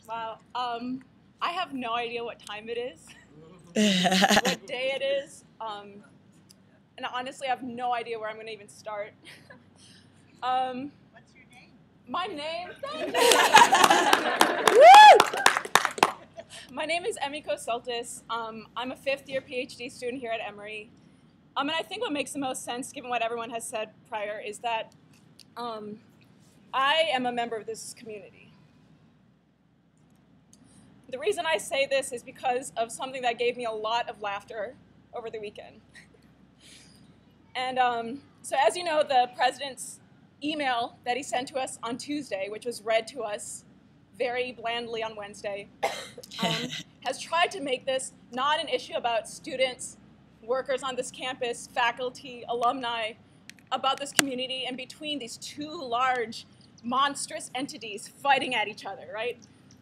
Wow. I have no idea what time it is, what day it is, and honestly, I have no idea where I'm going to even start. What's your name? My name? My name is Emiko. I'm a fifth-year PhD student here at Emory. And I think what makes the most sense, given what everyone has said prior, is that I am a member of this community. The reason I say this is because of something that gave me a lot of laughter over the weekend. And so as you know, the president's email that he sent to us on Tuesday, which was read to us very blandly on Wednesday, has tried to make this not an issue about students, workers on this campus, faculty, alumni, about this community, and between these two large, monstrous entities fighting at each other, right?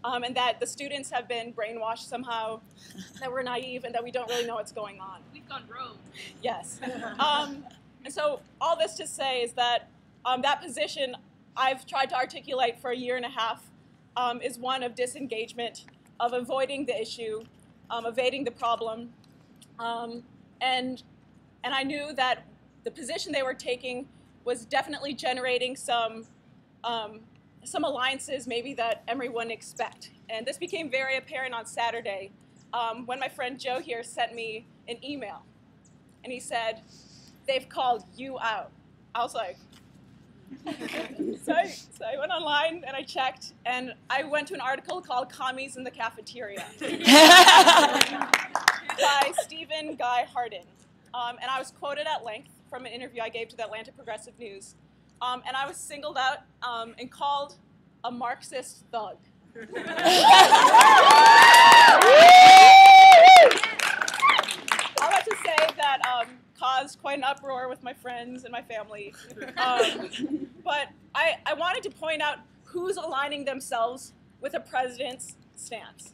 And that the students have been brainwashed somehow, that we're naive, and that we don't really know what's going on. We've gone rogue. Yes. And so all this to say is that that position I've tried to articulate for a year and a half is one of disengagement, of avoiding the issue, evading the problem. And I knew that the position they were taking was definitely generating some alliances maybe that Emory wouldn't expect. And this became very apparent on Saturday when my friend Joe here sent me an email. And he said, "They've called you out." I was like, so I went online and I checked, and I went to an article called "Commies in the Cafeteria" by Stephen Guy Hardin. And I was quoted at length from an interview I gave to the Atlanta Progressive News. And I was singled out and called a Marxist thug. I want to say that caused quite an uproar with my friends and my family. But I wanted to point out who's aligning themselves with a president's stance.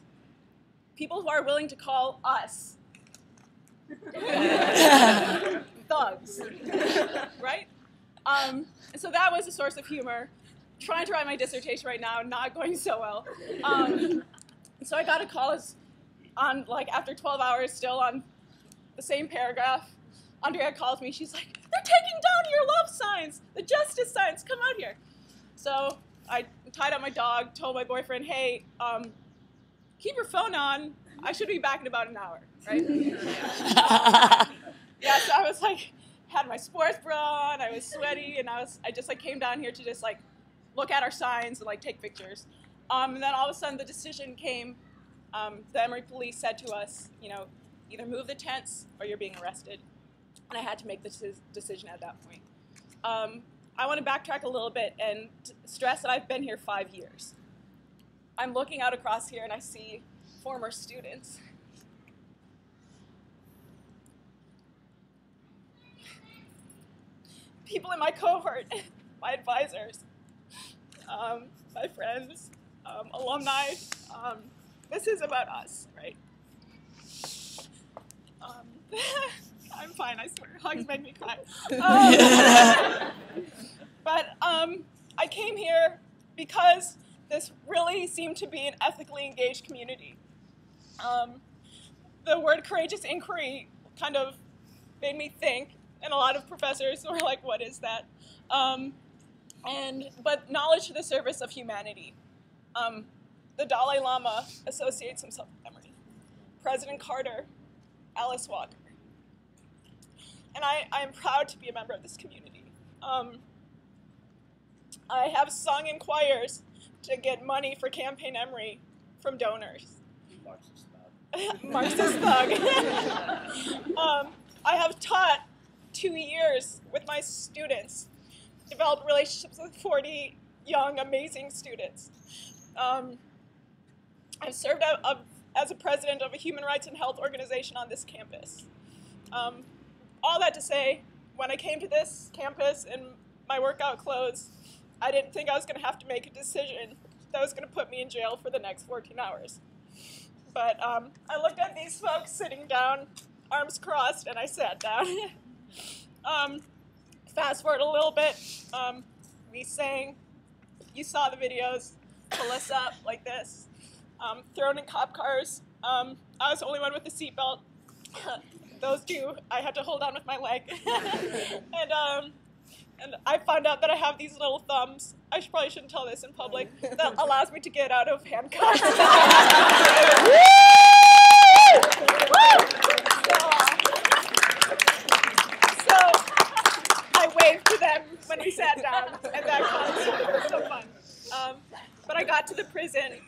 People who are willing to call us thugs, right? And so that was a source of humor. Trying to write my dissertation right now, not going so well. So I got a call on, like, after 12 hours, still on the same paragraph. Andrea calls me. She's like, "They're taking down your love signs, the justice signs. Come out here." So I tied up my dog, told my boyfriend, "Hey, keep your phone on. I should be back in about an hour," right? Yeah, so I was like, had my sports bra on, I was sweaty, and I just like came down here to just like look at our signs and like take pictures. And then all of a sudden the decision came. The Emory police said to us, you know, either move the tents or you're being arrested. And I had to make the decision at that point. I want to backtrack a little bit and stress that I've been here 5 years. I'm looking out across here and I see former students. People in my cohort, my advisors, my friends, alumni. This is about us, right? I'm fine, I swear. Hugs make me cry. But I came here because this really seemed to be an ethically engaged community. The word courageous inquiry kind of made me think, and a lot of professors were like, "What is that?" But knowledge to the service of humanity. The Dalai Lama associates himself with Emory. President Carter, Alice Walker. And I am proud to be a member of this community. I have sung in choirs to get money for Campaign Emory from donors. Marxist thug. Marxist thug. I have taught 2 years with my students, developed relationships with 40 young, amazing students. I've served as a president of a human rights and health organization on this campus. All that to say, when I came to this campus in my workout clothes, I didn't think I was going to have to make a decision that was going to put me in jail for the next 14 hours. But I looked at these folks sitting down, arms crossed, and I sat down. Fast forward a little bit, we sang, you saw the videos, pull us up like this. thrown in cop cars. I was the only one with the seatbelt. Those two, I had to hold on with my leg. And I found out that I have these little thumbs. I probably shouldn't tell this in public. That allows me to get out of handcuffs. So I waved to them when we sat down, and that was so fun. But I got to the prison,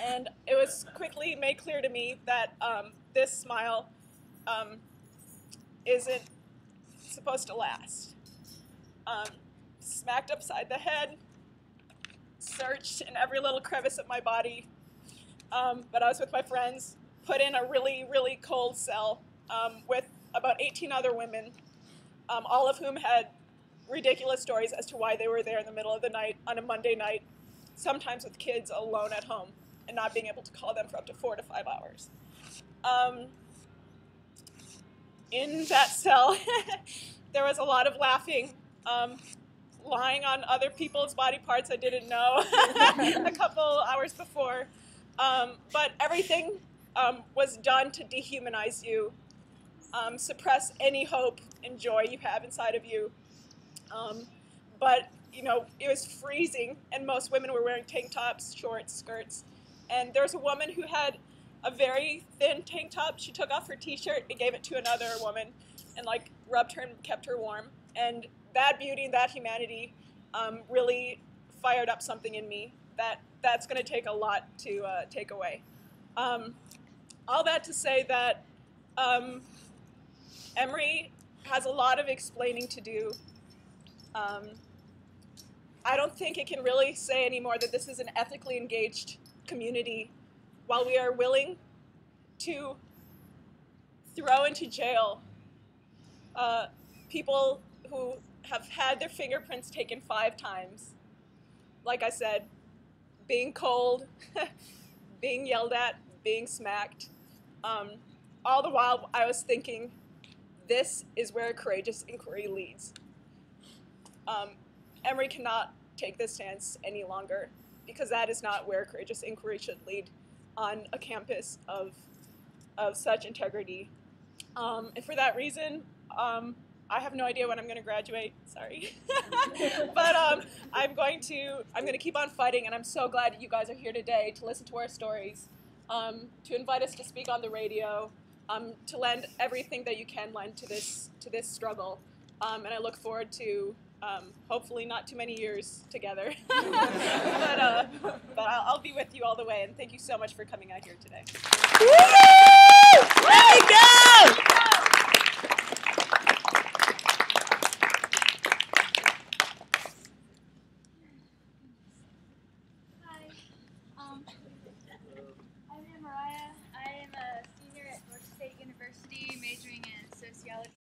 and it was quickly made clear to me that this smile isn't supposed to last. Smacked upside the head, searched in every little crevice of my body, but I was with my friends, put in a really, really cold cell with about 18 other women, all of whom had ridiculous stories as to why they were there in the middle of the night on a Monday night, sometimes with kids alone at home and not being able to call them for up to 4 to 5 hours. In that cell, there was a lot of laughing, lying on other people's body parts I didn't know a couple hours before. But everything was done to dehumanize you, suppress any hope and joy you have inside of you. But, you know, it was freezing, and most women were wearing tank tops, shorts, skirts. And there was a woman who had a very thin tank top. She took off her t-shirt and gave it to another woman and, like, rubbed her and kept her warm. And that beauty and that humanity really fired up something in me that's going to take a lot to take away. All that to say that Emory has a lot of explaining to do. I don't think it can really say anymore that this is an ethically engaged community while we are willing to throw into jail people who have had their fingerprints taken 5 times. Like I said, being cold, being yelled at, being smacked. All the while I was thinking, this is where courageous inquiry leads. Emory cannot take this stance any longer because that is not where courageous inquiry should lead on a campus of such integrity. And for that reason, I have no idea when I'm going to graduate. Sorry, but I'm going to keep on fighting, and I'm so glad that you guys are here today to listen to our stories, to invite us to speak on the radio, to lend everything that you can lend to this struggle, and I look forward to hopefully not too many years together, but I'll be with you all the way. And thank you so much for coming out here today.